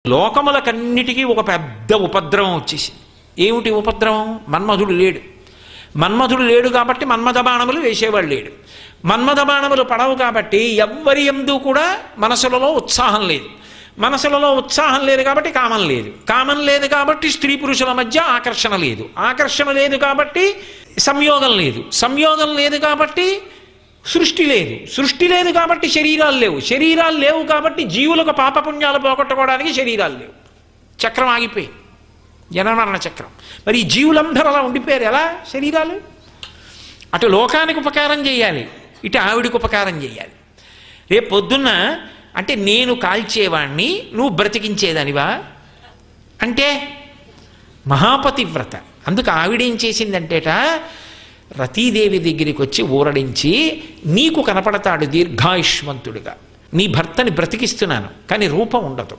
లోకములకన్నిటికీ ఒక పెద్ద ఉపద్రవం వచ్చేసింది. ఏమిటి ఉపద్రవం? మన్మధుడు లేడు. మన్మధుడు లేడు కాబట్టి మన్మథ బాణములు వేసేవాడు లేడు. మన్మథ బాణములు పడవు కాబట్టి ఎవ్వరి యందు కూడా మనసులలో ఉత్సాహం లేదు. మనసులలో ఉత్సాహం లేదు కాబట్టి కామం లేదు. కామం లేదు కాబట్టి స్త్రీ పురుషుల మధ్య ఆకర్షణ లేదు. ఆకర్షణ లేదు కాబట్టి సంయోగం లేదు. సంయోగం లేదు కాబట్టి సృష్టి లేదు. సృష్టి లేదు కాబట్టి శరీరాలు లేవు. శరీరాలు లేవు కాబట్టి జీవులకు పాపపుణ్యాలు పోగొట్టుకోవడానికి శరీరాలు లేవు. చక్రం ఆగిపోయింది, జనమరణ చక్రం. మరి ఈ జీవులందరూ అలా ఉండిపోయారు. ఎలా? శరీరాలు. అటు లోకానికి ఉపకారం చేయాలి, ఇటు ఆవిడికి ఉపకారం చేయాలి. రేపు పొద్దున్న అంటే నేను కాల్చేవాణ్ణి నువ్వు బ్రతికించేదానివా అంటే మహాపతివ్రత. అందుకు ఆవిడేం చేసిందంటేట, రతీదేవి దగ్గరికి వచ్చి ఊరడించి, నీకు కనపడతాడు దీర్ఘాయుష్మంతుడిగా, నీ భర్తని బ్రతికిస్తున్నాను కానీ రూపం ఉండదు.